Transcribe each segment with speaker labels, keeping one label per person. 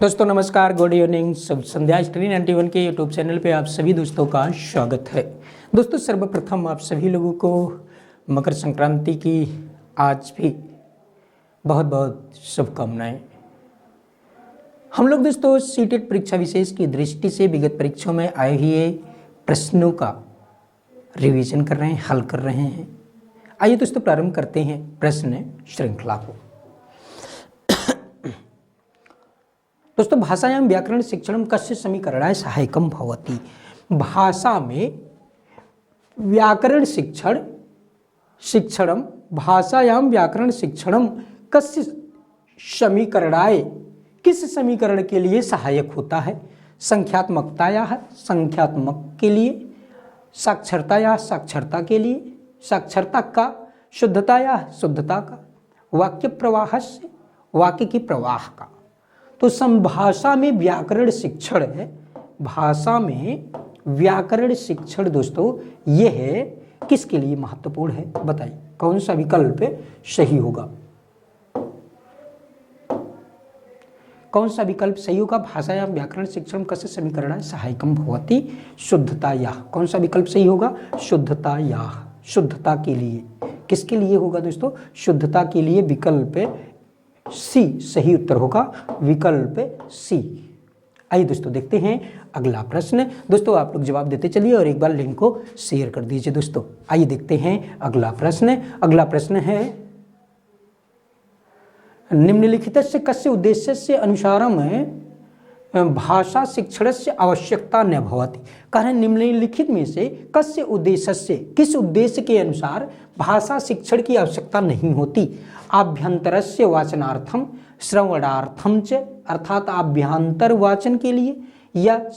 Speaker 1: दोस्तों नमस्कार, good evening, शुभ संध्या। Study 91 के यूट्यूब चैनल पे आप सभी दोस्तों का स्वागत है। दोस्तों सर्वप्रथम आप सभी लोगों को मकर संक्रांति की आज भी बहुत बहुत शुभकामनाएं। हम लोग दोस्तों सीटेट परीक्षा विशेष की दृष्टि से विगत परीक्षाओं में आए हुए प्रश्नों का रिवीजन कर रहे हैं, हल कर रहे हैं। आइए दोस्तों प्रारंभ करते हैं प्रश्न श्रृंखला को। दोस्तों भाषायां व्याकरण शिक्षणम कस्य समीकरणाय सहायकम भवति। भाषा में व्याकरण शिक्षणम भाषायां व्याकरण शिक्षणम कस्य समीकरणाय, किस समीकरण के लिए सहायक होता है? संख्यात्मकताया संख्यात्मक के लिए, साक्षरताया साक्षरता के लिए, साक्षरता का, शुद्धताया शुद्धता का, वाक्य प्रवाह से वाक्य की प्रवाह का। तो भाषा में व्याकरण शिक्षण है। भाषा में व्याकरण शिक्षण दोस्तों यह है किसके लिए महत्वपूर्ण है? बताइए कौन सा विकल्प सही होगा? कौन सा विकल्प सही होगा? भाषायां व्याकरण शिक्षण कस्य समीकरण सहायकम भवति शुद्धताया। कौन सा विकल्प सही होगा? शुद्धताया, शुद्धता के लिए। किसके लिए होगा दोस्तों? शुद्धता के लिए विकल्प सी सही उत्तर होगा, विकल्प सी। आइए दोस्तों देखते हैं अगला प्रश्न। दोस्तों आप लोग जवाब देते चलिए और एक बार लिंक को शेयर कर दीजिए दोस्तों। आइए देखते हैं अगला प्रश्न। अगला प्रश्न है निम्नलिखितस्य कस्य उद्देश्यस्य अनुसारम भाषा शिक्षणस्य आवश्यकता न भवति। कारण निम्नलिखित में से कस्य उद्देश्यस्य, किस उद्देश्य के अनुसार भाषा शिक्षण की आवश्यकता नहीं होती? आभ्यंतरस्य वाचनार्थम, श्रवणार्थम च, अर्थात आभ्यंतर वाचन के लिए, या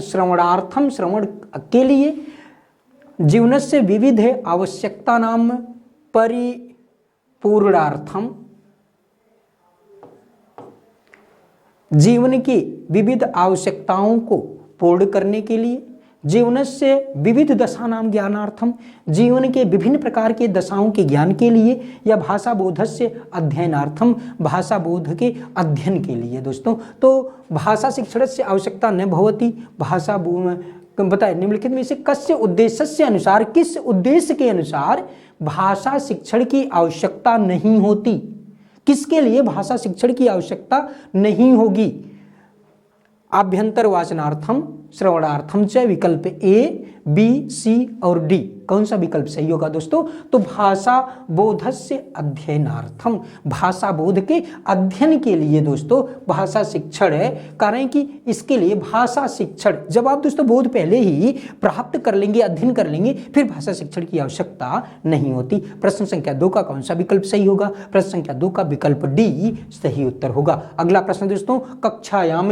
Speaker 1: श्रवणार्थम श्रवण के लिए, जीवनस्य विविध आवश्यकता नाम परिपूर्णार्थम, जीवन की विविध आवश्यकताओं को पूर्ण करने के लिए, जीवन से विविध दशा नाम ज्ञानार्थम, जीवन के विभिन्न प्रकार के दशाओं के ज्ञान के लिए, या भाषा बोधस्य अध्ययनार्थम, भाषा बोध के अध्ययन के लिए। दोस्तों तो भाषा शिक्षण से आवश्यकता न भवति। भाषा बताए निम्नलिखित में से कस्य उद्देश्य से अनुसार, किस उद्देश्य के अनुसार भाषा शिक्षण की आवश्यकता नहीं होती? किसके लिए भाषा शिक्षण की आवश्यकता नहीं होगी? आभ्यंतर वाचनार्थम, श्रवणार्थम च, विकल्प ए, बी, सी और डी। कौन सा विकल्प सही होगा दोस्तों? तो भाषा बोधस्य अध्ययनार्थम, भाषा बोध के अध्ययन के लिए दोस्तों भाषा शिक्षण है। कारण कि इसके लिए भाषा शिक्षण, जब आप दोस्तों बोध पहले ही प्राप्त कर लेंगे, अध्ययन कर लेंगे, फिर भाषा शिक्षण की आवश्यकता नहीं होती। प्रश्न संख्या 2 का कौन सा विकल्प सही होगा? प्रश्न संख्या 2 का विकल्प डी सही उत्तर होगा। अगला प्रश्न दोस्तों, कक्षायां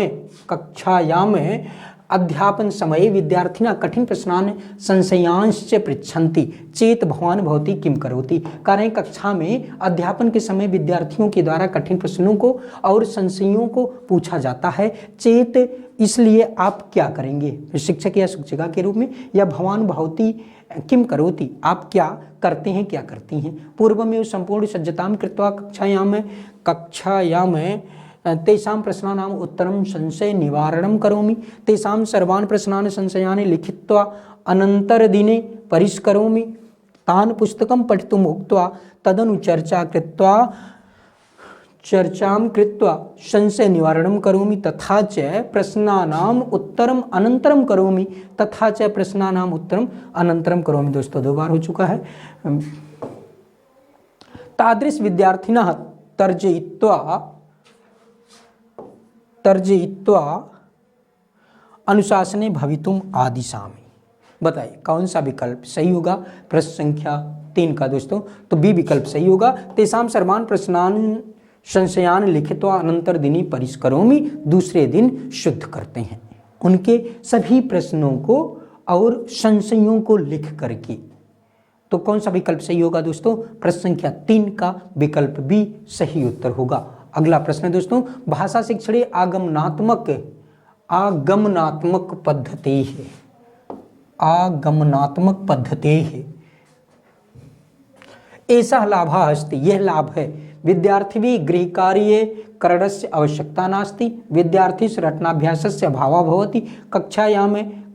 Speaker 1: में अध्यापन समये विद्यार्थिना कठिन प्रश्नान् संशयांश्च पृच्छन्ति चेत भवान् भवति किम करोति। कारण कक्षा में अध्यापन के समय विद्यार्थियों के द्वारा कठिन प्रश्नों को और संशयों को पूछा जाता है। चेत इसलिए आप क्या करेंगे? शिक्षक या शिक्षिका के रूप में, या भवान् भवति किम करोति, आप क्या करते हैं, क्या करती हैं? पूर्व में संपूर्ण सज्जतां कृत्वा कक्षायां तेषां प्रश्नानाम् उत्तरं संशय निवारणं करोमि, तेषां सर्वान् प्रश्नान् संशयान् लिखित्वा अनन्तरदिने परिष्करोमि, तान् पुस्तकं पठितुम् उक्त्वा तदनु चर्चां कृत्वा संशय निवारणं करोमि, तथा च प्रश्नानाम् उत्तरम् अनन्तरं करोमि, तथा च प्रश्नानाम् उत्तरम् अनन्तरं करोमि। दोस्तों 2 बार हो चुका है। तादृश विद्यार्थिनः तर्जयित्वा अनुशासने भवितुम आदिशामि। बताइए कौन सा विकल्प सही होगा? प्रश्न संख्या 3 का दोस्तों तो बी विकल्प सही होगा। तेषां सर्वान् प्रश्नान् संशयान् लिखित्वा अनंतर दिनी परिष्करोमि, दूसरे दिन शुद्ध करते हैं उनके सभी प्रश्नों को और संशयों को लिख करके। तो कौन सा विकल्प सही होगा दोस्तों? प्रश्न संख्या 3 का विकल्प बी सही उत्तर होगा। अगला प्रश्न दोस्तों, भाषा शिक्षण आगमनात्मक पद्धति है। आगमनात्मक पद्धति है ऐसा लाभ अस्ति, यह लाभ है विद्यार्थिभिः गृहकार्ये करणस्य आवश्यकता नास्ति, विद्यार्थीषु रटनाभ्यासस्य अभावः भवति,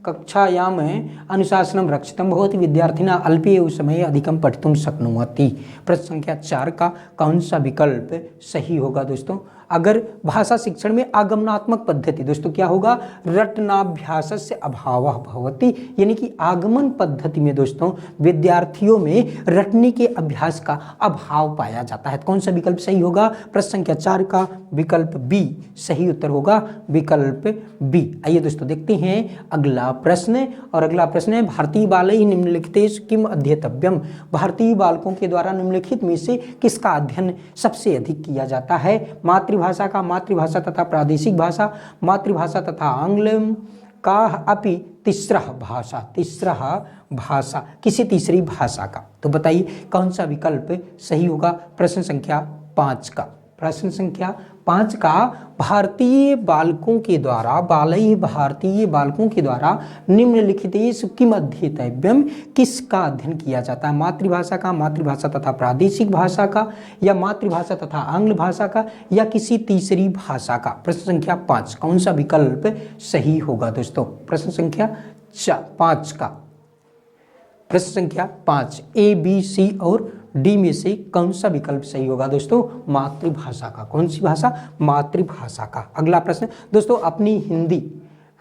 Speaker 1: कक्षायाम् अनुशासनं रक्षितं भवति, विद्यार्थिना अल्पे एव समये अधिकं पठितुं शक्नुवन्ति। प्रश्न संख्या 4 का कौन सा विकल्प सही होगा दोस्तों? अगर भाषा शिक्षण में आगमनात्मक पद्धति, दोस्तों क्या होगा? रटनाभ्यासस्य अभावः भवति, यानी कि आगमन पद्धति में दोस्तों विद्यार्थियों में रटने के अभ्यास का अभाव पाया जाता है। कौन सा विकल्प सही होगा? प्रश्न संख्या 4 का विकल्प बी सही उत्तर होगा, विकल्प बी। आइए दोस्तों देखते हैं अगला प्रश्न, और अगला प्रश्न है भारतीय बालैः निम्नलिखितेषु किम अध्येतव्यम? भारतीय बालकों के द्वारा निम्नलिखित में से किसका अध्ययन सबसे अधिक किया जाता है? मातृभाषा का, मातृभाषा तथा प्रादेशिक भाषा, मातृभाषा तथा आंग्लम का, अपि तीसरा भाषा, किसी तीसरी भाषा का। तो बताइए कौन सा विकल्प सही होगा? प्रश्न संख्या 5 का, प्रश्न संख्या 5 का भारतीय बालकों के द्वारा, भारतीय बालकों के द्वारा निम्नलिखितेषु किम अध्येतव्यम, किसका अध्ययन किया जाता है? मातृभाषा का, मातृभाषा तथा प्रादेशिक भाषा का, या मातृभाषा तथा आंग्ल भाषा का, या किसी तीसरी भाषा का? प्रश्न संख्या 5 कौन सा विकल्प सही होगा दोस्तों? प्रश्न संख्या 5 का, प्रश्न संख्या 5 ए, बी, सी और डी में से कौन सा विकल्प सही होगा दोस्तों? मातृभाषा का। कौन सी भाषा? मातृभाषा का। अगला प्रश्न दोस्तों, अपनी हिंदी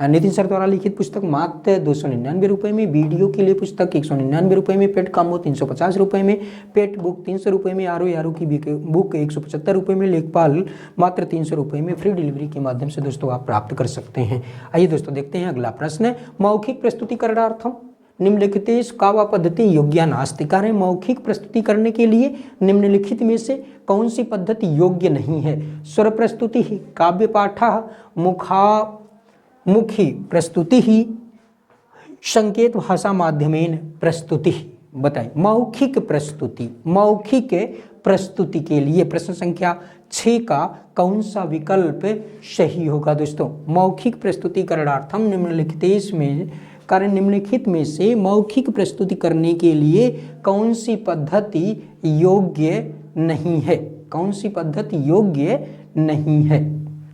Speaker 1: नितिन सर द्वारा लिखित पुस्तक मात्र 299 रुपये में, वीडियो के लिए पुस्तक 199 रुपये में, पेट कॉम्बो 350 रुपये में, पेट बुक 300 रुपये में, आरो की बुक 175 रुपये में, लेखपाल मात्र 300 रुपये में फ्री डिलीवरी के माध्यम से दोस्तों आप प्राप्त कर सकते हैं। आइए दोस्तों देखते हैं अगला प्रश्न, मौखिक प्रस्तुतिकरणार्थम निम्नलिखितेषु का वा पद्धति योग्या नास्ति? कार्य मौखिक प्रस्तुति करने के लिए निम्नलिखित में से कौन सी पद्धति योग्य नहीं है? स्वर प्रस्तुति, काव्य पाठ, मुखी प्रस्तुति, संकेत भाषा माध्यमेन प्रस्तुति। बताइए मौखिक प्रस्तुति के लिए प्रश्न संख्या 6 का कौन सा विकल्प सही होगा दोस्तों? मौखिक प्रस्तुतिकरणार्थम निम्नलिखित में से मौखिक प्रस्तुति करने के लिए कौन सी पद्धति योग्य नहीं है? कौन सी पद्धति योग्य नहीं है?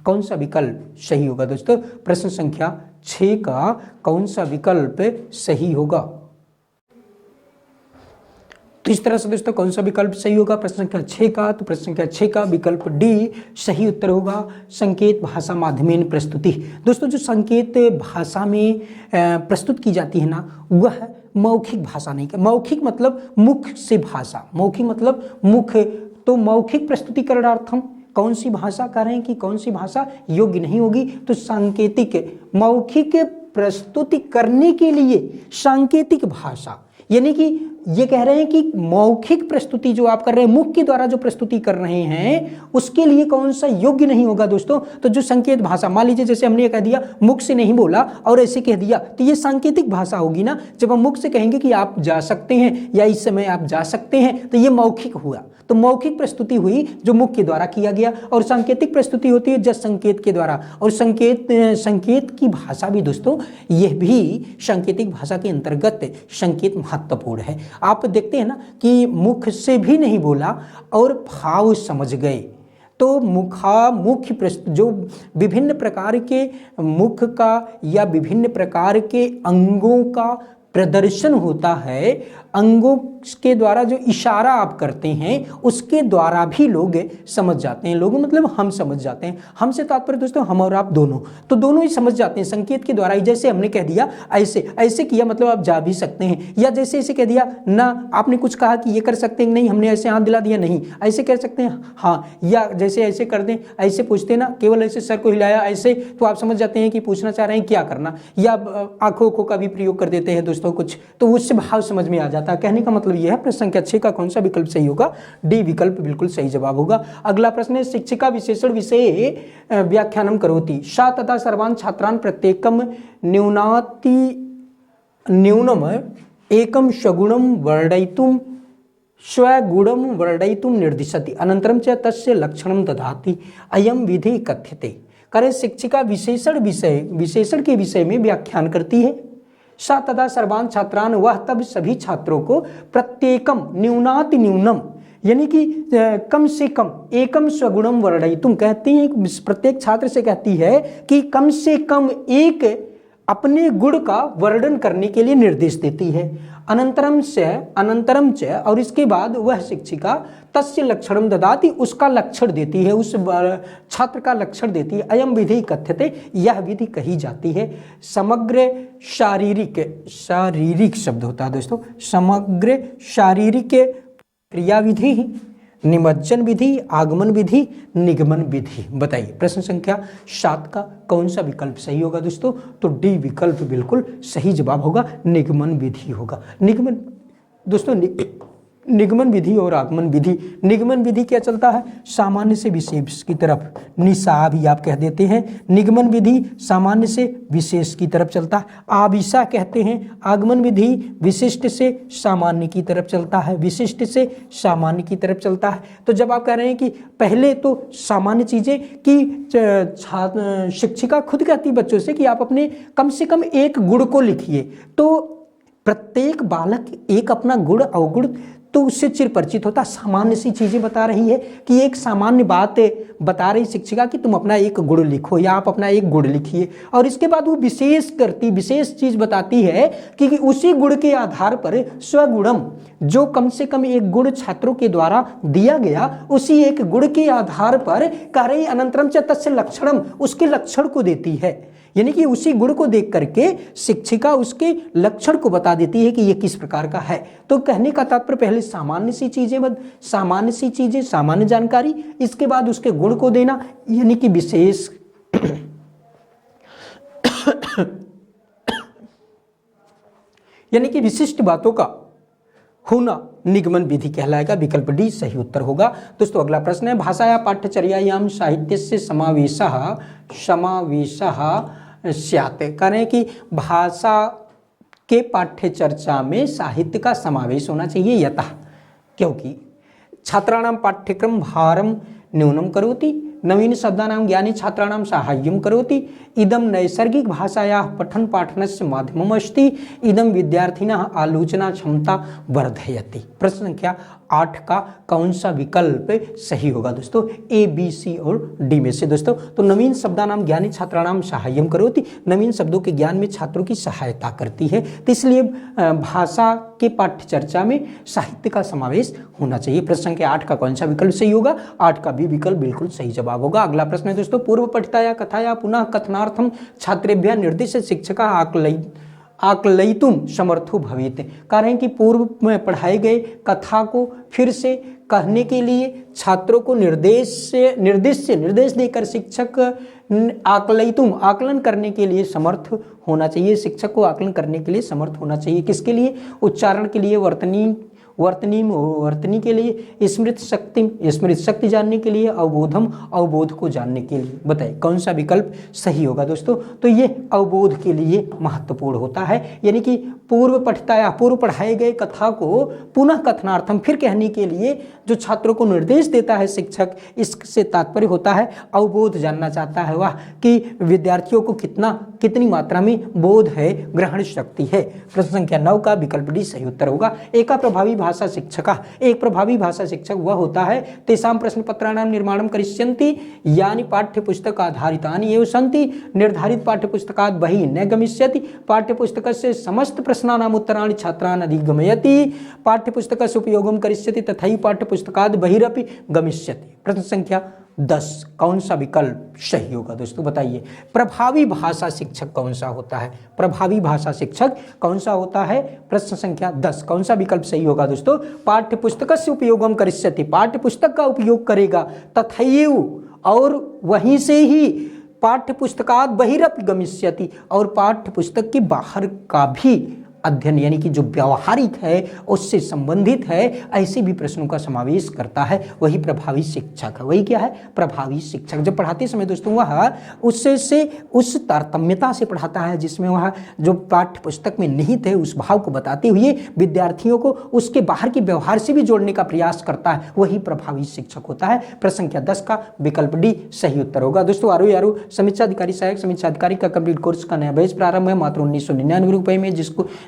Speaker 1: कौन सा विकल्प सही होगा दोस्तों? प्रश्न संख्या 6 का कौन सा विकल्प सही होगा? तो इस तरह से दोस्तों कौन सा विकल्प सही होगा प्रश्न संख्या 6 का? तो प्रश्न संख्या 6 का विकल्प डी सही उत्तर होगा, संकेत भाषा माध्यमेन प्रस्तुति। दोस्तों जो संकेत भाषा में प्रस्तुत की जाती है ना, वह मौखिक भाषा नहीं है। मौखिक मतलब मुख से भाषा, मौखिक मतलब मुख। तो मौखिक प्रस्तुतिकरणार्थम कौन सी भाषा कह रहे हैं कि कौन सी भाषा योग्य नहीं होगी? तो सांकेतिक, मौखिक प्रस्तुति करने के लिए सांकेतिक भाषा, यानी कि ये कह रहे हैं कि मौखिक प्रस्तुति जो आप कर रहे हैं, मुख के द्वारा जो प्रस्तुति कर रहे हैं, उसके लिए कौन सा योग्य नहीं होगा दोस्तों? तो जो संकेत भाषा, मान लीजिए जैसे हमने कह दिया मुख से नहीं बोला और ऐसे कह दिया, तो ये सांकेतिक भाषा होगी ना। जब हम मुख से कहेंगे कि आप जा सकते हैं या इस समय आप जा सकते हैं, तो ये मौखिक हुआ। तो मौखिक प्रस्तुति हुई जो मुख के द्वारा किया गया, और सांकेतिक प्रस्तुति होती है जस्ट संकेत के द्वारा। और संकेत की भाषा भी दोस्तों, यह भी सांकेतिक भाषा के अंतर्गत संकेत महत्वपूर्ण है। आप देखते हैं ना कि मुख से भी नहीं बोला और भाव समझ गए, तो मुख्य जो विभिन्न प्रकार के मुख का या विभिन्न प्रकार के अंगों का प्रदर्शन होता है, अंगों के द्वारा जो इशारा आप करते हैं उसके द्वारा भी लोग समझ जाते हैं। लोग मतलब हम समझ जाते हैं। हमसे तात्पर्य दोस्तों हम और आप दोनों, तो दोनों ही समझ जाते हैं संकेत के द्वारा ही। जैसे हमने कह दिया ऐसे ऐसे किया मतलब आप जा भी सकते हैं, या जैसे ऐसे कह दिया ना, आपने कुछ कहा कि ये कर सकते हैं नहीं, हमने ऐसे हाथ दिला दिया नहीं, ऐसे कर सकते हैं हाँ, या जैसे ऐसे कर दें, ऐसे पूछते ना, केवल ऐसे सर को हिलाया ऐसे, तो आप समझ जाते हैं कि पूछना चाह रहे हैं क्या करना। या आंखों का भी प्रयोग कर देते हैं दोस्तों कुछ, तो उससे भाव समझ में आ जाता है। कहने का मतलब यह है प्रश्न संख्या 6 का कौन सा विकल्प सही होगा? डी विकल्प बिल्कुल सही जवाब होगा। अगला प्रश्न है, शिक्षिका विशेषण विषय व्याख्यानम करोति सा तथा सर्वान् छात्रान् प्रत्येकम न्यूनम एकम सगुणम वर्णयितुम स्वगुणम वर्णयितुम निर्दिशति अनंतरम च तस्य लक्षणम ददाति अयम विधि कथ्यते। करे शिक्षिका विशेषण के विषय में व्याख्यान करती है। सा तथा सर्वान् छात्रान्, वह तब सभी छात्रों को प्रत्येकम न्यूनाति न्यूनम, यानी कि कम से कम एकम स्वगुणम वर्णय, तुम कहती हैं, प्रत्येक छात्र से कहती है कि कम से कम एक अपने गुण का वर्णन करने के लिए निर्देश देती है। अनंतरम च, और इसके बाद वह शिक्षिका तस्य लक्षणम ददाति, उसका लक्षण देती है, उस छात्र का लक्षण देती है। अयम विधि कथ्यते, यह विधि कही जाती है। समग्र शारीरिक शब्द होता है दोस्तों, समग्र शारीरिक क्रिया विधि, निमज्जन विधि, आगमन विधि, निगमन विधि। बताइए प्रश्न संख्या 7 का कौन सा विकल्प सही होगा दोस्तों? तो डी विकल्प बिल्कुल सही जवाब होगा, निगमन विधि होगा। निगमन दोस्तों, निगमन विधि और आगमन विधि। निगमन विधि क्या चलता है? सामान्य से विशेष की तरफ, निशा भी आप कह देते हैं। निगमन विधि सामान्य से विशेष की तरफ चलता है, आविशा कहते हैं। आगमन विधि विशिष्ट से सामान्य की तरफ चलता है, विशिष्ट से सामान्य की तरफ चलता है। तो जब आप कह रहे हैं कि पहले तो सामान्य चीजें कि शिक्षिका खुद कहती बच्चों से कि आप अपने कम से कम एक गुण को लिखिए, तो प्रत्येक बालक एक अपना गुण अवगुण तो उससे चिर परिचित होता। सामान्य सी चीजें बता रही है कि एक सामान्य बात बता रही शिक्षिका कि तुम अपना एक गुण लिखो या आप अपना एक गुण लिखिए, और इसके बाद वो विशेष चीज बताती है कि उसी गुण के आधार पर स्वगुणम, जो कम से कम एक गुण छात्रों के द्वारा दिया गया, उसी एक गुण के आधार पर कह रही अनंतरम च तस्य लक्षणम, उसके लक्षण को देती है। यानी कि उसी गुण को देख करके शिक्षिका उसके लक्षण को बता देती है कि ये किस प्रकार का है। तो कहने का तात्पर्य पहले सामान्य सी चीजें, सामान्य जानकारी, इसके बाद उसके गुण को देना, यानी कि विशेष यानी कि विशिष्ट बातों का होना निगमन विधि कहलाएगा। विकल्प डी सही उत्तर होगा। दोस्तों अगला प्रश्न है, भाषा या पाठ्यचर्यायाम साहित्यस्य समावेशः स्यात्। करें कि भाषा के पाठ्यचर्चा में साहित्य का समावेश होना चाहिए यतः, क्योंकि छात्राणां पाठ्यक्रम भारम न्यूनं करोति, नवीन शब्दानां ज्ञाने छात्राणां साहाय्यं करोति, इदं नैसर्गिक भाषायाः पठन पाठनस्य माध्यमम् अस्ति, इदं विद्यार्थिनः आलोचना क्षमता वर्धयति। प्रश्न संख्या 8 का कौन सा विकल्प सही होगा दोस्तों? ए, बी, सी और डी में से दोस्तों। तो नवीन शब्दानां ज्ञाने छात्राणां साहाय्यं करोति, नवीन शब्दों के ज्ञान में छात्रों की सहायता करती है, तो इसलिए भाषा के पाठ्यचर्चा में साहित्य का समावेश होना चाहिए। प्रश्न संख्या 8 का कौन सा विकल्प सही होगा? 8 का भी विकल्प बिल्कुल सही जवाब होगा। अगला प्रश्न है दोस्तों, पूर्व पठिताया कथाया पुनः कथनार्थम छात्रेभ्यः निर्दिष्ट शिक्षकः आकलयितुम समर्थो भवेत्। कह रहे हैं कि पूर्व में पढ़ाए गए कथा को फिर से कहने के लिए छात्रों को निर्देश देकर शिक्षक आकलयितुम, आकलन करने के लिए समर्थ होना चाहिए। शिक्षक को आकलन करने के लिए समर्थ होना चाहिए। किसके लिए? उच्चारण के लिए, वर्तनी के लिए, स्मृत शक्ति जानने के लिए, अवबोध को जानने के लिए। बताइए कौन सा विकल्प सही होगा दोस्तों? तो ये अवबोध के लिए महत्वपूर्ण होता है, यानी कि पूर्व पढ़ाए गए कथा को पुनः कथनार्थम, फिर कहने के लिए जो छात्रों को निर्देश देता है शिक्षक, इससे तात्पर्य होता है अवबोध जानना चाहता है वह कि विद्यार्थियों को कितनी मात्रा में बोध है, ग्रहण शक्ति है। प्रश्न संख्या 9 का विकल्प डी सही उत्तर होगा। एक प्रभावी भाषा शिक्षक वह होता है तेषां प्रश्न पत्राणां निर्माणं करिष्यन्ति यानि पाठ्यपुस्तक आधारितानि एव सन्ति, निर्धारित पाठ्यपुस्तकात् बहिः न गमिष्यति, पाठ्यपुस्तकस्य समस्त प्रश्नानाम् उत्तराणि छात्रान् अधिगमयति, पाठ्यपुस्तकस्य उपयोगं करिष्यति तथैव पाठ्यपुस्तकात् बहिरपि गमिष्यति। प्रश्न संख्या 10 कौन सा विकल्प सही होगा दोस्तों? बताइए प्रभावी भाषा शिक्षक कौन सा होता है? प्रभावी भाषा शिक्षक कौन सा होता है? प्रश्न संख्या 10 कौन सा विकल्प सही होगा दोस्तों? पाठ्यपुस्तकस्य उपयोगं करिष्यति, पाठ्यपुस्तक का उपयोग करेगा, तथैव और वहीं से ही पाठ्यपुस्तकात् बहिरपि गमिष्यति, और पाठ्यपुस्तक के बाहर का भी अध्ययन यानी कि जो व्यावहारिक है उससे संबंधित है, ऐसे भी प्रश्नों का समावेश करता है, वही प्रभावी शिक्षक है। वही क्या है? प्रभावी शिक्षक। जब पढ़ाते समय दोस्तों वह उस तारतम्यता से पढ़ाता है जिसमें वह जो पाठ्य पुस्तक में निहित है उस भाव को बताते हुए विद्यार्थियों को उसके बाहर के व्यवहार से भी जोड़ने का प्रयास करता है, वही प्रभावी शिक्षक होता है। प्रश्न संख्या 10 का विकल्प डी सही उत्तर होगा। दोस्तों आरो समीक्षा अधिकारी सहायक समीक्षा अधिकारी का कंप्लीट कोर्स का नया बैच प्रारंभ है मात्र 1999 रुपये में,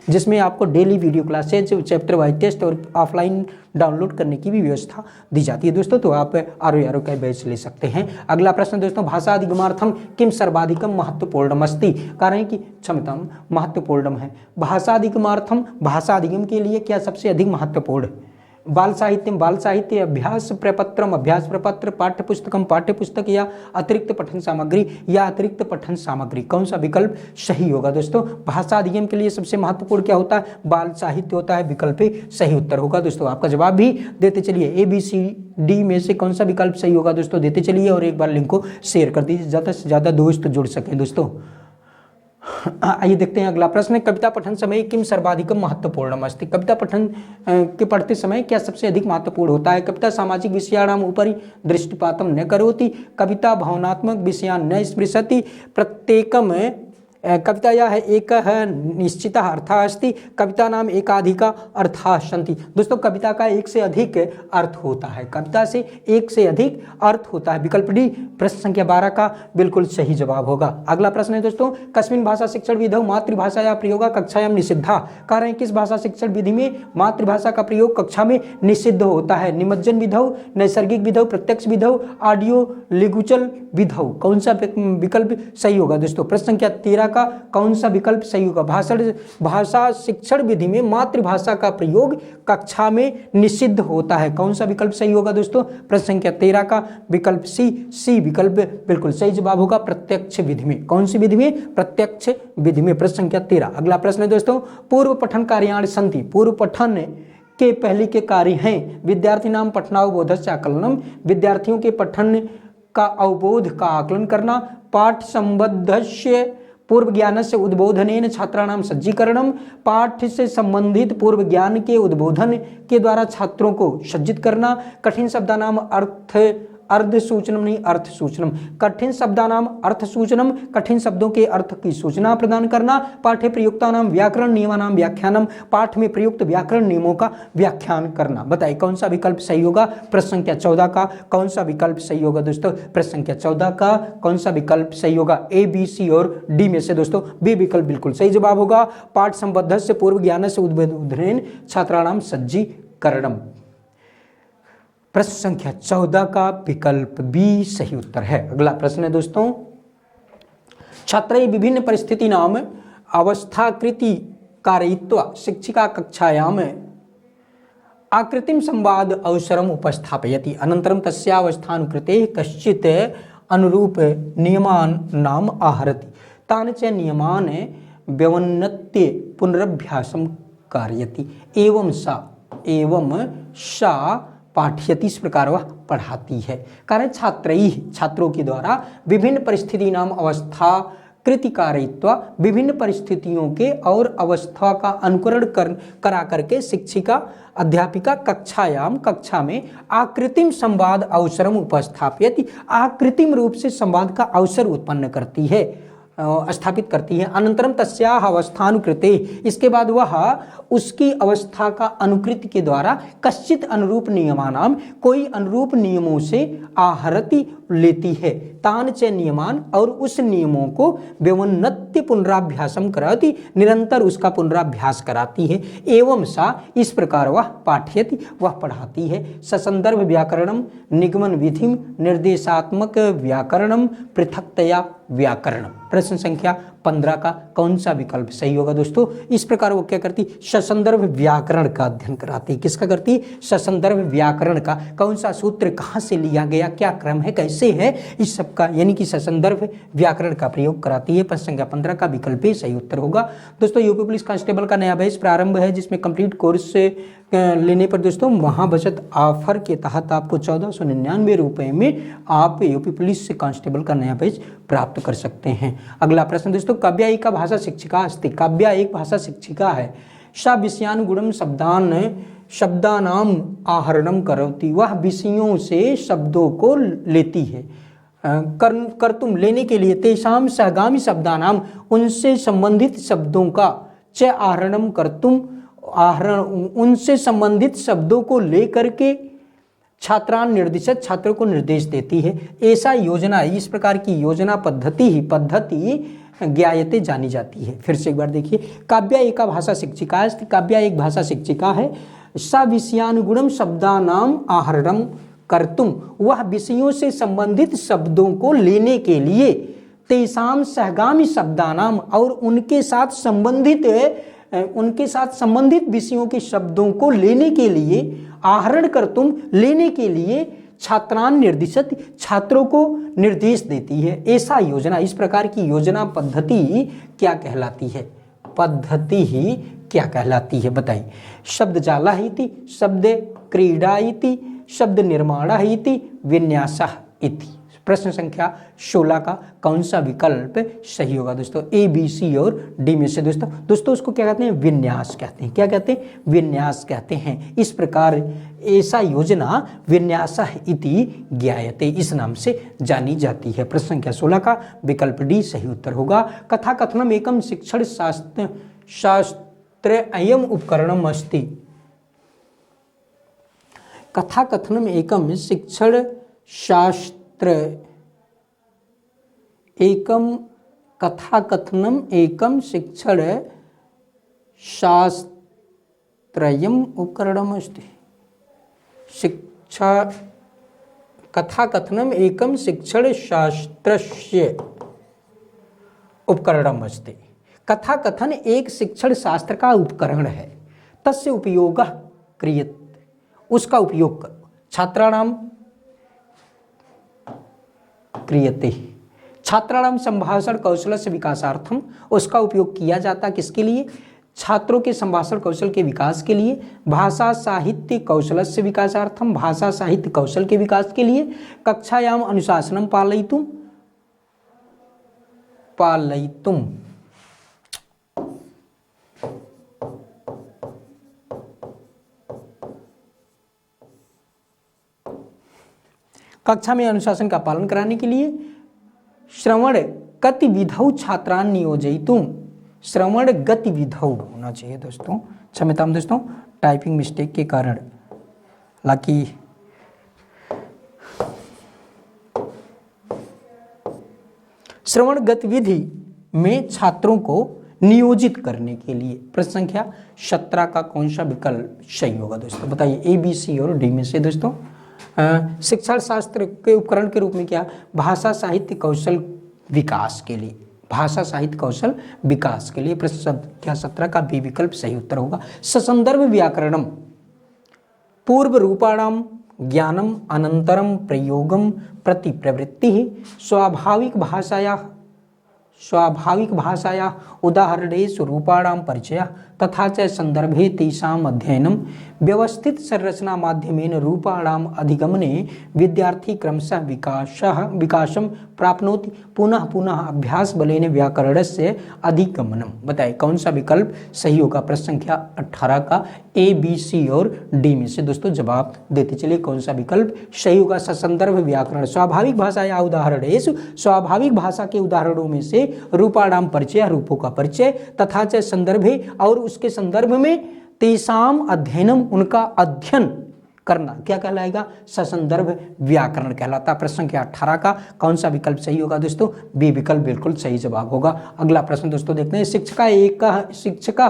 Speaker 1: जिसमें आपको daily video classes, chapter wise test और ऑफलाइन डाउनलोड करने की भी व्यवस्था दी जाती है दोस्तों। तो आप आरो का बैच ले सकते हैं। अगला प्रश्न दोस्तों, भाषा अधिगमार्थम किम सर्वाधिकम महत्वपूर्णम अस्ति, कारण कि क्षमताम महत्वपूर्ण है। भाषा अधिगमार्थम, भाषा अधिगम के लिए क्या सबसे अधिक महत्वपूर्ण है? बाल साहित्यम बाल साहित्य, अभ्यास प्रपत्रम अभ्यास प्रपत्र, पाठ्य पुस्तकम पाठ्य पुस्तक, या अतिरिक्त पठन सामग्री या अतिरिक्त पठन सामग्री, कौन सा विकल्प सही होगा दोस्तों? भाषा अधिगम के लिए सबसे महत्वपूर्ण क्या होता है? बाल साहित्य होता है, विकल्प सही उत्तर होगा दोस्तों। आपका जवाब भी देते चलिए, ABCD में से कौन सा विकल्प सही होगा दोस्तों, देते चलिए और एक बार लिंक को शेयर कर दीजिए, ज़्यादा से ज़्यादा दोस्त जुड़ सकें दोस्तों। आइए देखते हैं अगला प्रश्न, कविता पठन समय किम सर्वाधिकम महत्वपूर्णम अस्ति, कविता पठन के पढ़ते समय क्या सबसे अधिक महत्वपूर्ण होता है? कविता सामाजिक विषयाणाम उपरि दृष्टिपातम न करोति, कविता भावनात्मक विषयान् न स्पृशति, प्रत्येकम कवितायाः एकः निश्चितः अर्थः अस्ति, कविता नाम एकाधिका अर्थाः सन्ति। दोस्तों कविता का एक से अधिक अर्थ होता है, कविता से एक से अधिक अर्थ होता है। विकल्प डी प्रश्न संख्या 12 का बिल्कुल सही जवाब होगा। अगला प्रश्न है दोस्तों, कस्मिन् भाषा शिक्षण विधौ मातृभाषायाः प्रयोगः कक्षायां निषिद्धः, कारण किस भाषा शिक्षण विधि में मातृभाषा का प्रयोग कक्षा में निषिद्ध होता है? निमज्जन विधौ, नैसर्गिक विधौ, प्रत्यक्ष विधौ, ऑडियो लिगुचल विधौ, कौन सा विकल्प सही होगा दोस्तों? प्रश्न संख्या 13 का कौन सा विकल्प सही होगा? भाषा शिक्षण विधि में मातृभाषा का प्रयोग कक्षा में निषिद्ध होता है, कौन सा विकल्प सही होगा दोस्तों? प्रश्न संख्या 13 का विकल्प सी विकल्प बिल्कुल सही जवाब होगा, प्रत्यक्ष विधि में। कौन सी विधि में? प्रत्यक्ष विधि में, प्रश्न संख्या 13। अगला प्रश्न है दोस्तों, पूर्व पठन कार्याणि सन्ति, पूर्व पठन के पहले के कार्य हैं? विद्यार्थी नाम पठनावबोधस्य आकलनम, विद्यार्थियों के पठन का अवबोध का आकलन करना, पाठ संबद्धस्य पूर्व ज्ञान से उद्बोधनेन छात्राणाम सज्जीकरणम, पाठ से संबंधित पूर्व ज्ञान के उद्बोधन के द्वारा छात्रों को सज्जित करना, कठिन शब्दानाम अर्थ सूचनम नहीं अर्थ सूचनम, कठिन शब्दानाम अर्थ सूचनम, कठिन शब्दों के अर्थ की सूचना प्रदान करना, पाठ्य प्रयुक्तानाम व्याकरण नियमानाम व्याख्यानम, पाठ में प्रयुक्त व्याकरण नियमों का व्याख्यान करना। बताइए कौन सा विकल्प सही होगा? प्रश्न संख्या 14 का कौन सा विकल्प सही होगा दोस्तों? प्रश्न संख्या 14 का कौन सा विकल्प सही होगा? A, B, C और D में से दोस्तों बी विकल्प बिल्कुल सही जवाब होगा, पाठ संबद्ध से पूर्व ज्ञान से उद्बोधनेन छात्राणाम सज्जीकरणम। प्रश्न संख्या 14 का विकल्प बी सही उत्तर है। अगला प्रश्न है दोस्तों, छात्रै विभिन्न परिस्थिति नाम अवस्थाकृति कारयित्वा शिक्षिका कक्षायाम आकृतिम संवाद अवसरम उपस्थापयति, अनन्तरं तस्यावस्थानुकृते कश्चित् अनुरूप नियमान नाम आहरति, तान् च नियमान व्यवन्नत्य पुनरभ्यासम कारयति, एवं सा पाठयति, इस प्रकार वह पढ़ाती है। कारण छात्रों के द्वारा विभिन्न परिस्थिति नाम अवस्था कृति कारयित्वा, विभिन्न परिस्थितियों के और अवस्था का अनुकरण करा करके शिक्षिका अध्यापिका कक्षा में आकृतिम संवाद अवसरम उपस्थापयति, आकृतिम रूप से संवाद का अवसर उत्पन्न करती है, स्थापित करती है। अनंतरम तस्याह अवस्थानुकृते, इसके बाद वह उसकी अवस्था का अनुकृति के द्वारा कश्चित अनुरूप नियमानाम, कोई अनुरूप नियमों से आहरति लेती है, तान च नियमान, और उस नियमों को व्यवन्नत्य पुनराभ्यासम कराती, निरंतर उसका पुनराभ्यास कराती है। एवं सा, इस प्रकार वह पाठयति, वह पढ़ाती है। ससंदर्भ व्याकरणम निगमन विधिम निर्देशात्मक व्याकरणम पृथक्तया व्याकरणम। प्रश्न संख्या 15 का कौन सा विकल्प सही होगा दोस्तों? इस प्रकार वो क्या करती? ससंदर्भ व्याकरण का अध्ययन कराती। किसका करती? ससंदर्भ व्याकरण का। कौन सा सूत्र कहाँ से लिया गया, क्या क्रम है, कैसे है, इस सब का, यानी कि ससंदर्भ व्याकरण का प्रयोग कराती है। प्रश्न संख्या 15 का विकल्प सही उत्तर होगा। दोस्तों यूपी पुलिस कांस्टेबल का नया बैच प्रारंभ है, जिसमें कंप्लीट कोर्स लेने पर दोस्तों महाबचत ऑफर के तहत आपको 1499 रुपये में आप यूपी पुलिस से कांस्टेबल का नया बैच प्राप्त कर सकते हैं। अगला प्रश्न दोस्तों, काव्या एक भाषा शिक्षिका अस्ति, काव्या एक भाषा शिक्षिका है। सा विषयानुगुणम शब्दानाम आहरणम करोति, वह विषयों से शब्दों को लेती है। कर्तुम लेने के लिए, तेषाम सहगामी शब्दानाम, उनसे संबंधित शब्दों का, च आहरणम कर्तुम, आहरण उनसे संबंधित शब्दों को लेकर के छात्रान निर्दिशत, छात्रों को निर्देश देती है। ऐसा योजना, इस प्रकार की योजना पद्धति ज्ञायते जानी जाती है। फिर से एक बार देखिए, काव्या एका भाषा शिक्षिका है। काव्या एक भाषा शिक्षिका है। सा विषयानुगुणम शब्दानाम आहरणम कर्तुम, वह विषयों से संबंधित शब्दों को लेने के लिए, तेसाम सहगामी शब्दानाम, और उनके साथ संबंधित विषयों के शब्दों को लेने के लिए, आहरण कर्तुम, लेने के लिए, छात्रान निर्दिशत, छात्रों को निर्देश देती है। ऐसा योजना, इस प्रकार की योजना पद्धति क्या कहलाती है? पद्धति ही क्या कहलाती है बताइए। शब्द जाला इति, शब्द क्रीड़ा इति, शब्द निर्माण इति, विन्यास इति। प्रश्न संख्या 16 का कौन सा विकल्प सही होगा दोस्तों? ए, बी, सी और डी में से दोस्तों उसको क्या कहते हैं? विन्यास कहते हैं। क्या कहते हैं? विन्यास कहते हैं। इस प्रकार ऐसा योजना विन्यास इति ज्ञायते, इस नाम से जानी जाती है। प्रश्न संख्या 16 का विकल्प डी सही उत्तर होगा। कथा कथनम एकम शिक्षण शास्त्र अयम उपकरणम अस्ति। कथा कथनम एकम शिक्षण शास्त्र एकम, कथा कथनम एकम शिक्षण शास्त्रयम उपकरणम अस्ति। शिक्षा, कथा कथनम एकम शिक्षण शास्त्रस्य उपकरणम अस्ति। कथा कथन एक शिक्षण शास्त्र का उपकरण है। तस्य उपयोग क्रियते, उसका उपयोग छात्राणाम क्रियते, छात्राणाम संभाषण कौशल से विकासार्थम, उसका उपयोग किया जाता किसके लिए? छात्रों के संभाषण कौशल के विकास के लिए। भाषा साहित्य कौशल से विकासार्थम, भाषा साहित्य कौशल के विकास के लिए। कक्षायाम अनुशासनम पालयितुम, कक्षा में अनुशासन का पालन कराने के लिए। श्रवण गतिविधौ छात्रान नियोजयितुम, श्रवण गतिविधौ होना चाहिए दोस्तों, क्षम्यताम दोस्तों टाइपिंग मिस्टेक के कारण। हालांकि श्रवण गतिविधि में छात्रों को नियोजित करने के लिए। प्रश्न संख्या 17 का कौन सा विकल्प सही होगा दोस्तों? बताइए, ए, बी, सी और डी में से दोस्तों। शिक्षण शास्त्र के उपकरण के रूप में क्या? भाषा साहित्य कौशल विकास के लिए, भाषा साहित्य कौशल विकास के लिए। प्रश्न संख्या 17 का बी विकल्प सही उत्तर होगा। ससंदर्भ व्याकरणम पूर्व रूपाणाम ज्ञानम अनंतरम प्रयोगम प्रति प्रवृत्ति स्वाभाविक भाषाया उदाहरणेषु रूपाणां परिचयः तथा च संदर्भे तेषाम् अध्ययनं व्यवस्थित संरचना माध्यमेन रूपाणाम् अधिगमने विद्यार्थी क्रमशः विकासं प्राप्नोति। पुनः पुनः अभ्यास बलेन व्याकरणस्य अधिगमनम। बताइए कौन सा विकल्प सही होगा? प्रश्न संख्या 18 का ए, बी, सी और डी में से दोस्तों जवाब देते चलिए कौन सा विकल्प सही होगा। ससंदर्भ व्याकरण स्वाभाविक भाषा या उदाहरणेषु, स्वाभाविक भाषा के उदाहरणों में से रूपाणाम परिचय, रूपों का परिचय, तथा च संदर्भे, और उसके संदर्भ में तेसाम अध्ययनम, उनका अध्ययन करना क्या कहलाएगा? ससंदर्भ व्याकरण कहलाता। प्रश्न संख्या 18 का कौन सा विकल्प सही होगा दोस्तों? बी विकल्प बिल्कुल सही जवाब होगा। अगला प्रश्न दोस्तों देखते हैं। शिक्षक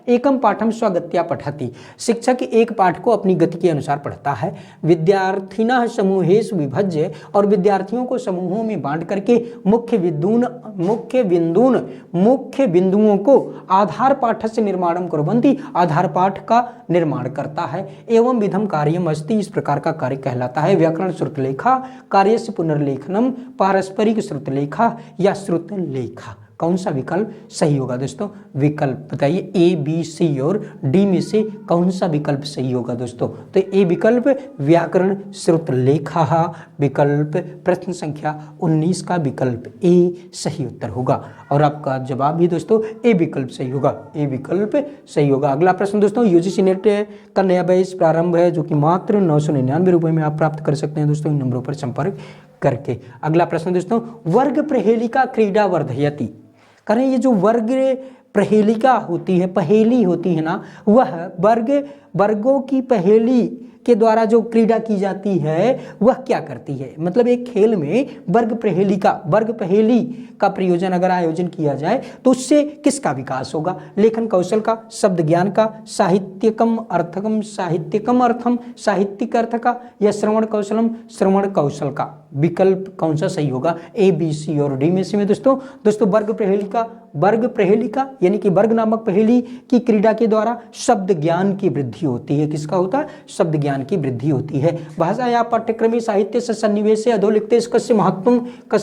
Speaker 1: एकम पाठम स्वगत्या पठति, शिक्षक एक पाठ को अपनी गति के अनुसार पढ़ता है। विद्यार्थिनः समूहेषु विभज्य, और विद्यार्थियों को समूहों में बांट करके मुख्य बिंदुओं को आधार पाठ से निर्माणम कुर्वन्ति, आधार पाठ का निर्माण करता है। एवं विधम कार्यम अस्ति, इस प्रकार का कार्य कहलाता है। व्याकरण श्रुतलेखा, कार्यस्य पुनर्लेखनम, पारस्परिक श्रुतलेखा या श्रुतलेखा। कौन सा विकल्प सही होगा दोस्तों? विकल्प बताइए, ए, बी, सी और डी में से कौन सा विकल्प सही होगा दोस्तों? तो ए विकल्प व्याकरण श्रुतलेखा विकल्प, प्रश्न संख्या 19 का विकल्प ए सही उत्तर होगा। और आपका जवाब भी दोस्तों ए विकल्प सही होगा, ए विकल्प सही होगा। अगला प्रश्न दोस्तों, यूजीसी नेट का नया बैच प्रारंभ है जो कि मात्र 999 रुपये में आप प्राप्त कर सकते हैं दोस्तों, इन नंबरों पर संपर्क करके। अगला प्रश्न दोस्तों, वर्ग प्रहेलिका क्रीडा वर्धयति। करें ये जो वर्ग प्रहेलिका होती है, पहेली होती है ना, वह वर्ग वर्गों की पहेली के द्वारा जो क्रीड़ा की जाती है वह क्या करती है। मतलब एक खेल में वर्ग पहेली का प्रयोजन अगर आयोजन किया जाए तो उससे किसका विकास होगा? लेखन कौशल का, शब्द ज्ञान का, साहित्यिक अर्थम साहित्यिक अर्थ का, या श्रवण श्रवण कौशल का। विकल्प कौन सा सही होगा? ए, बी, सी और डी में से में दोस्तों वर्ग पहेली का यानी कि वर्ग नामक पहेली की क्रीड़ा के द्वारा शब्द ज्ञान की वृद्धि होती है। किसका होता है? शब्द ज्ञान की वृद्धि होती है। भाषा या पाठ्यक्रमी साहित्य से सन्निवेश अधोलिखते कस्य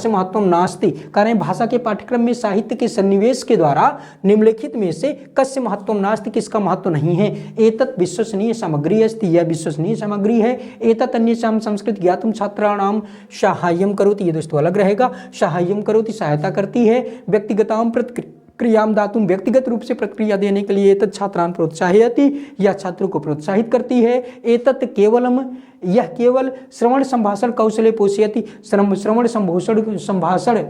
Speaker 1: महत्वम नास्ति। कारण भाषा के पाठ्यक्रम में साहित्य के सन्निवेश के द्वारा निम्नलिखित में से कस्य महत्वम नास्ति, किसका महत्व नहीं है। एतत् विश्वसनीय सामग्री अस्ति, यह विश्वसनीय सामग्री है। एतत् अन्येषां संस्कृत ज्ञातुम छात्राणाम सहाय्यम करोति, ये दोस्तों अलग रहेगा। सहाय्यम करोति सहायता करती है। व्यक्तिगताम प्रतिक्रियाम दातुम, व्यक्तिगत रूप से प्रतिक्रिया देने के लिए एतत् छात्रान प्रोत्साहयति, यह छात्रों को प्रोत्साहित करती है। एतत् केवलम, यह केवल श्रवण संभाषण कौशले पोषयति, श्रवण संभाषण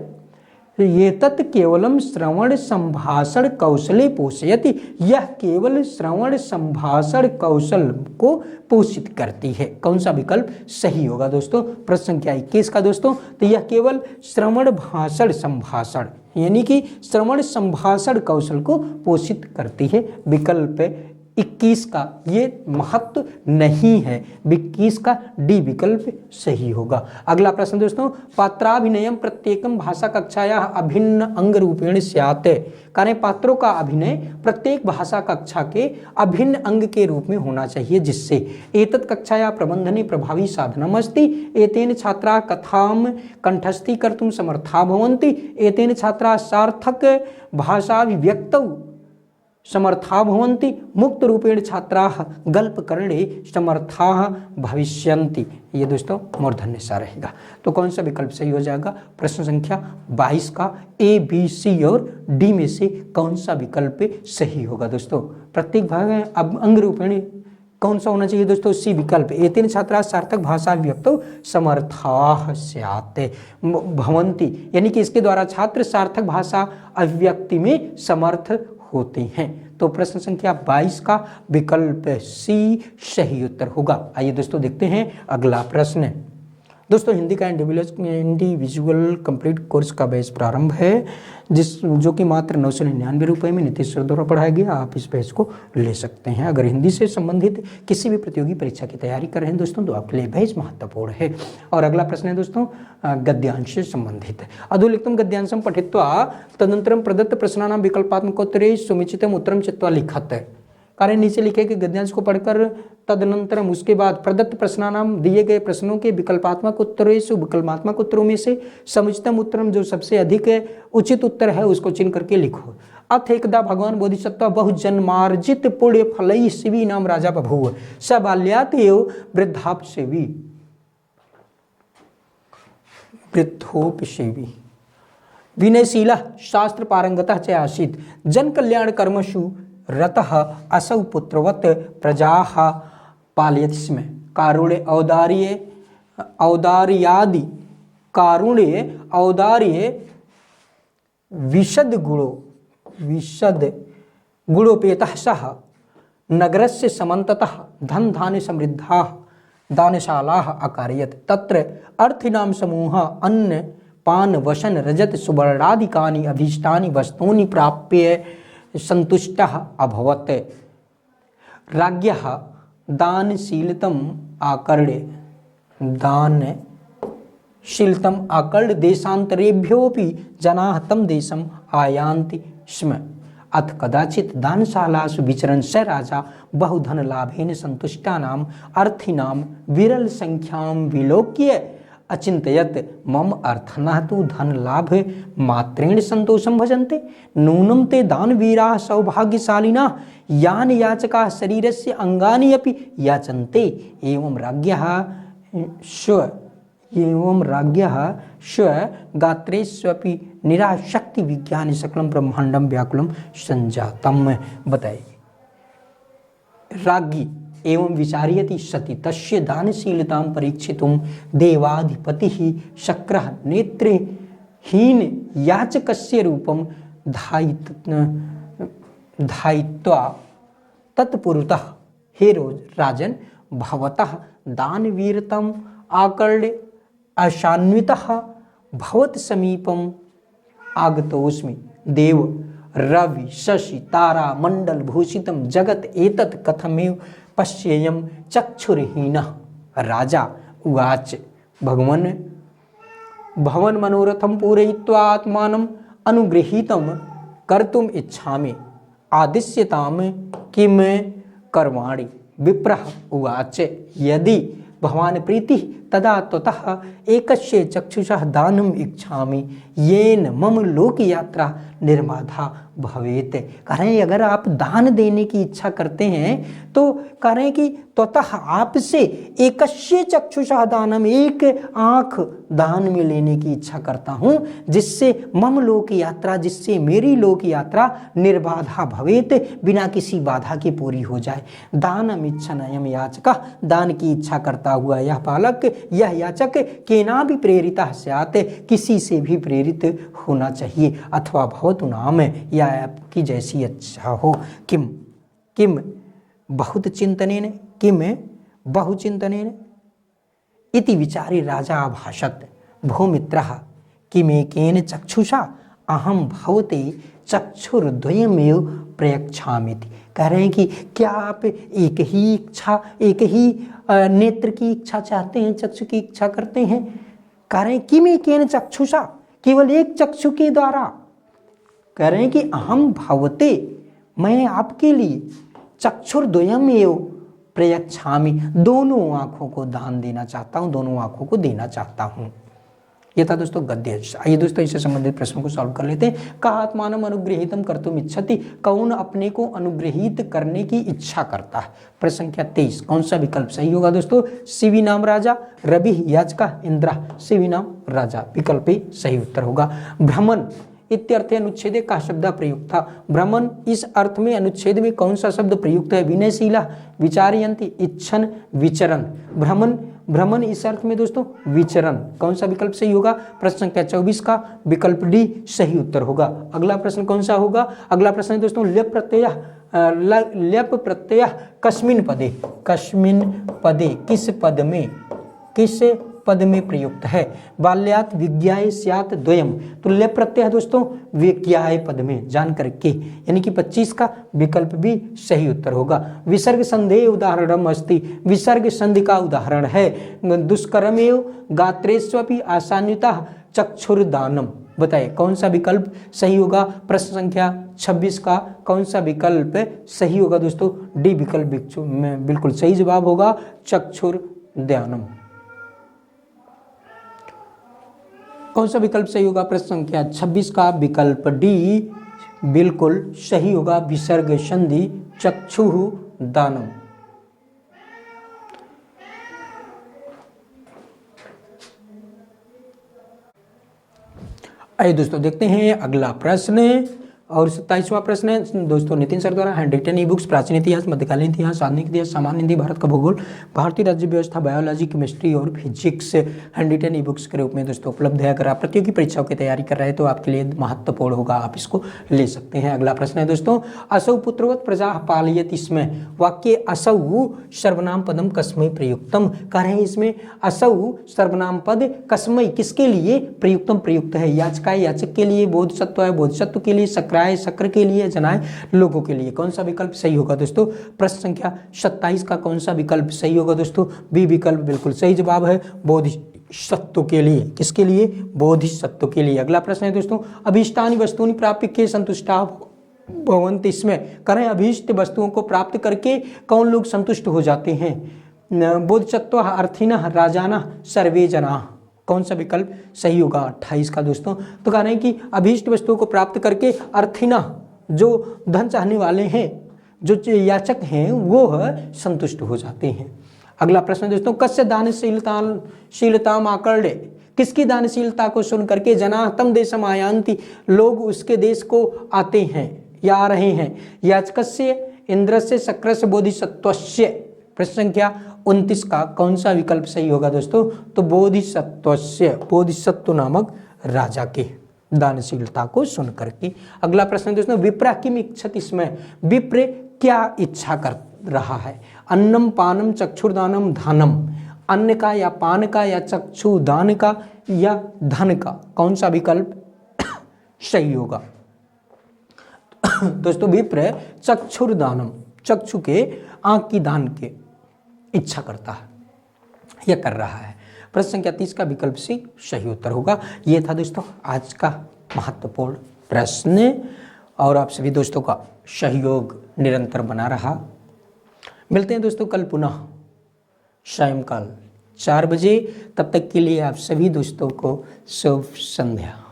Speaker 1: ये तत् केवलम श्रवण संभाषण कौशले पोषयति, यह केवल श्रवण संभाषण कौशल को पोषित करती है। कौन सा विकल्प सही होगा दोस्तों? प्रश्न संख्या 21 का दोस्तों, तो यह केवल श्रवण भाषण संभाषण यानी कि श्रवण संभाषण कौशल को पोषित करती है। विकल्प 21 का ये महत्व नहीं है। 21 का डी विकल्प सही होगा। अगला प्रश्न दोस्तों, पात्राभिनयम प्रत्येकम भाषा कक्षाया अभिन्न अंग रूपेण स्यात्। कारण पात्रों का अभिनय प्रत्येक भाषा कक्षा के अभिन्न अंग के रूप में होना चाहिए, जिससे एतत् कक्षाया प्रबंधने प्रभावी साधनम अस्ति। एतेन छात्रा कथाम कंठस्थी कर्तुम समर्था भवन्ति। एतेन छात्रा सार्थक भाषाभिव्यक्तौ समर्था भवन्ति। मुक्त रूपेण छात्राः गल्पकरणे समर्थाः भविष्यन्ति। ये दोस्तों मूर्धन्य सा रहेगा। तो कौन सा विकल्प सही हो जाएगा? प्रश्न संख्या 22 का ए, बी, सी और डी में से कौन सा विकल्प सही होगा दोस्तों? प्रत्येक भाग अब अंग रूपेण कौन सा होना चाहिए दोस्तों? सी विकल्प। एतेन छात्रा सार्थक भाषा व्यक्तौ समर्थाः स्यात् भवन्ति, यानी कि इसके द्वारा छात्र सार्थक भाषा अभिव्यक्ति में समर्थ होते हैं। तो प्रश्न संख्या 22 का विकल्प सी सही उत्तर होगा। आइए दोस्तों देखते हैं अगला प्रश्न। दोस्तों हिंदी का इंडिविजुअल कंप्लीट कोर्स का बैच प्रारंभ है, जो कि मात्र 999 रुपये में नीतीश सर द्वारा पढ़ाया गया। आप इस बैच को ले सकते हैं। अगर हिंदी से संबंधित किसी भी प्रतियोगी परीक्षा की तैयारी कर रहे हैं दोस्तों, तो आपके लिए बैच महत्वपूर्ण है। और अगला प्रश्न है दोस्तों गद्यांश से संबंधित। अधोलिखितं गद्यांशं पठित्वा तदनन्तरं प्रदत्त प्रश्नानां विकल्पात्मकोत्तरे सुनिश्चितम् उत्तरं चित्वा लिखत। कारण नीचे लिखे कि गद्यांश को पढ़कर तदनंतरम उसके बाद प्रदत्त प्रश्नानाम दिए गए प्रश्नों के विकल्पात्मक उत्तरों में से समुचितम उत्तरम, जो सबसे अधिक उचित उत्तर है, उसको चिन्ह करके लिखो। अथ एकदा भगवान बोधिसत्व बहुजन्मार्जित पुण्य फलैः शिवी नाम राजा बभूव। स बाल्यात् एव वृद्धाप्यसेवी वृद्धोपसेवी विनयशीलः शास्त्र पारंगतः च आसीत्। जन कल्याण कर्मसु रतः असौ पुत्रवत् प्रजाः पालयति स्म। औदार्य विशद गुणोपेतः सह नगरस्य समन्ततः धन धान्य समृद्धाः दानशालाः अकारयत्। तत्र अर्थिनां समूहः अन्न पान वसन रजत सुवर्णादिकानि अभीष्टानि वस्तूनि प्राप्य संतुष्टः अभवत्। राज्ञः दानशीलतम आकर्ण्य देशान्तरेभ्योऽपि जनाः तं देशम् आयान्ति स्म। अथ कदाचित् दानशालासु विचरन् स राजा बहुधनलाभेन सन्तुष्टानाम् अर्थीनां विरल संख्यां विलोक्य अचिंतयत मम अर्थनः तु धन लाभ मात्रेण संतोषं भजन्ते नूनं ते दानवीराः सौभाग्यशालिनः यान याचकाः शरीरस्य अंगानि अपि याचन्ते। एवं राज्ञः स्व गात्रेष्वपि निराशक्ति विज्ञान सकलं ब्रह्मांडं व्याकुलं संजातम्। बताइए, राज्ञी एवं विचार्यति सति तस्य दानशीलतां परीक्षितुं देवाधिपतिः शक्रः नेत्रहीन याचकस्य रूपं धायित्वा तत्पुरतः हे राजन, भवतः दान वीरतम आकर्ण्य अशान्वितः भवत समीपम आगतोस्मि। देव रवि शशि तारा मंडल भूषितम जगत एतत् कथमेव पश्येयम चक्षुरहीनः। राजा उवाच, भगवन भवन मनोरथम पूरयित्वा आत्मानम् अनुगृहीतं कर्तुम इच्छामि, आदिश्यताम किम कर्माणि। विप्रः उवाच, यदि भवान् प्रीति तदा त्वतः एकस्य चक्षुषः दानम इच्छामि, येन मम लोक यात्रा निर्बाधा भवेत। कह रहे हैं अगर आप दान देने की इच्छा करते हैं तो कह रहे हैं कि त्वतः आपसे एकस्य चक्षुषः दानम, एक आंख दान में लेने की इच्छा करता हूं, जिससे मम लोक यात्रा, जिससे मेरी लोक यात्रा निर्बाधा भवेत, बिना किसी बाधा के पूरी हो जाए। दानम इच्छनयम याचकः, दान की इच्छा करता हुआ यह बालक, यह याचक केना भी प्रेरिता स्यात्, किसी से भी प्रेरित होना चाहिए। अथवा भवतु नाम, या आपकी जैसी अच्छा हो। किम किम बहुत चिंतनेन, किम बहुचिंतनेन इति विचारे राजा अभाषत। भूमित्रः किमेकेन चक्षुषा अहम भवते चक्षुर्द्वयमेव प्रयच्छामिति। कह रहे हैं कि क्या आप एक ही इच्छा, एक ही नेत्र की इच्छा चाहते हैं, चक्षु की इच्छा करते हैं। कह रहे हैं किमेकेन चक्षुषा, केवल एक चक्षु के द्वारा। कह रहे हैं कि अहम भवते, मैं आपके लिए चक्षुर्द्वयमेव प्रयच्छामि, दोनों आंखों को दान देना चाहता हूं, दोनों आंखों को देना चाहता हूं। ये था दोस्तों गद्य। आइए दोस्तों इससे संबंधित प्रश्नों को सॉल्व कर लेते हैं। का आत्मानम अनुगृहीतम कर्तुम इच्छति, कौन अपने को अनुग्रहित करने की इच्छा करता है। प्रश्न संख्या 23, कौन सा विकल्प सही होगा दोस्तों। शिवी नाम राजा, रवि याचका, इंद्र। शिवी नाम राजा विकल्प ही सही उत्तर होगा। भ्रमण इत्यर्थे अनुच्छेदे का शब्द प्रयुक्त था। भ्रमण इस अर्थ में अनुच्छेद में कौन सा शब्द प्रयुक्त है। विनयशीला, विचारयंती, इच्छन, विचरण। भ्रमण, भ्रमण इस अर्थ में दोस्तों विचरण। कौन सा विकल्प सही होगा। प्रश्न संख्या 24 का विकल्प डी सही उत्तर होगा। अगला प्रश्न कौन सा होगा। अगला प्रश्न है दोस्तों ल्यप प्रत्यय, ल्यप प्रत्यय कस्मिन पदे, कस्मिन पदे किस पद में, किस पद में प्रयुक्त है। बाल्यात विज्ञाय स्यात् द्वयम, तो ल्यप प्रत्यय दोस्तों विज्ञाय पद में, जान करके, यानी कि 25 का विकल्प भी सही उत्तर होगा। विसर्ग संधेय उदाहरणम अस्ति, विसर्ग संधि का उदाहरण है। दुष्करमेव गात्रेष्वपि आसान्वितः चक्षुर्दानम। बताइए कौन सा विकल्प सही होगा। प्रश्न संख्या 26 का कौन सा विकल्प सही होगा दोस्तों। डी विकल्प बिल्कुल सही जवाब होगा, चक्षुर्दानम। कौन सा विकल्प सही होगा। प्रश्न संख्या 26 का विकल्प डी बिल्कुल सही होगा, विसर्ग संधि चक्षु दानम। आइए दोस्तों देखते हैं अगला प्रश्न और 27वां प्रश्न है दोस्तों नितिन सर द्वारा हैंड रिटन ई बुक्स प्राचीन इतिहास, मध्यकालीन इतिहास, आधुनिक इतिहास, सामान्य हिंदी, भारत का भूगोल, भारतीय राज्य व्यवस्था, बायोलॉजी, केमिस्ट्री और physics hand written e books के रूप में दोस्तों उपलब्ध है। अगर आप प्रतियोगी परीक्षाओं की तैयारी कर रहे हैं तो आपके लिए महत्वपूर्ण होगा, आप इसको ले सकते हैं। अगला प्रश्न है दोस्तों असौ पुत्रवत प्रजा पालयति स्म, वाक्य असौ सर्वनाम पदम कस्मै प्रयुक्तम। कह रहे हैं इसमें असौ सर्वनाम पद कस्मै किसके लिए प्रयुक्तम प्रयुक्त है। याचका याचक के लिए, बोधसत्व है बोधसत्व के लिए, सक्राय शक्र के लिए, जनाए लोगों के लिए। कौन सा विकल्प सही होगा दोस्तों। प्रश्न संख्या 27 का कौन सा विकल्प सही होगा दोस्तों। बी विकल्प बिल्कुल सही जवाब है, बोधिसत्व के लिए। किसके लिए, बोधिसत्व के लिए। अगला प्रश्न है दोस्तों अभीष्टानि वस्तूनि प्राप्य के संतुष्टा भवन्ति, इसमें करें अभीष्ट वस्तुओं को प्राप्त करके कौन लोग संतुष्ट हो जाते हैं। बोधिसत्व अर्थिनः राजानः सर्वे जनाः। कौन सा विकल्प सही होगा 28 का दोस्तों। तो कह रहे हैं कि अभीष्ट वस्तुओं को प्राप्त करके अर्थिना, जो धन चाहने वाले हैं, जो याचक हैं, वो संतुष्ट हो जाते हैं। अगला प्रश्न दोस्तों कस्य दानशीलताम आकर्ण्य, किसकी दानशीलता को सुन करके जना तम देशम आयान्ति, लोग उसके देश को आते हैं या आ रहे हैं। याचकस्य इंद्रस्य शक्रस्य बोधिसत्वस्य। प्रश्न संख्या 29 का कौन सा विकल्प सही होगा दोस्तों। तो बोधिसत्वस्य, बोधिसत्व नामक राजा के दानशीलता को सुन करके। अगला प्रश्न दोस्तों विप्र किम इच्छति स्म, विप्र क्या इच्छा रहा है। अन्नम पानम चक्षुर्दानम धानम, अन्न का या पान का या चक्षुदान का या धन का, कौन सा विकल्प सही होगा? दोस्तों विप्र चक्षुर्दानम, चक्षु के आंख की दान के इच्छा करता है या कर रहा है। प्रश्न संख्या 30 का विकल्प सी सही उत्तर होगा। ये था दोस्तों आज का महत्वपूर्ण प्रश्न और आप सभी दोस्तों का सहयोग निरंतर बना रहा। मिलते हैं दोस्तों कल पुनः सायंकाल 4 बजे। तब तक के लिए आप सभी दोस्तों को शुभ संध्या।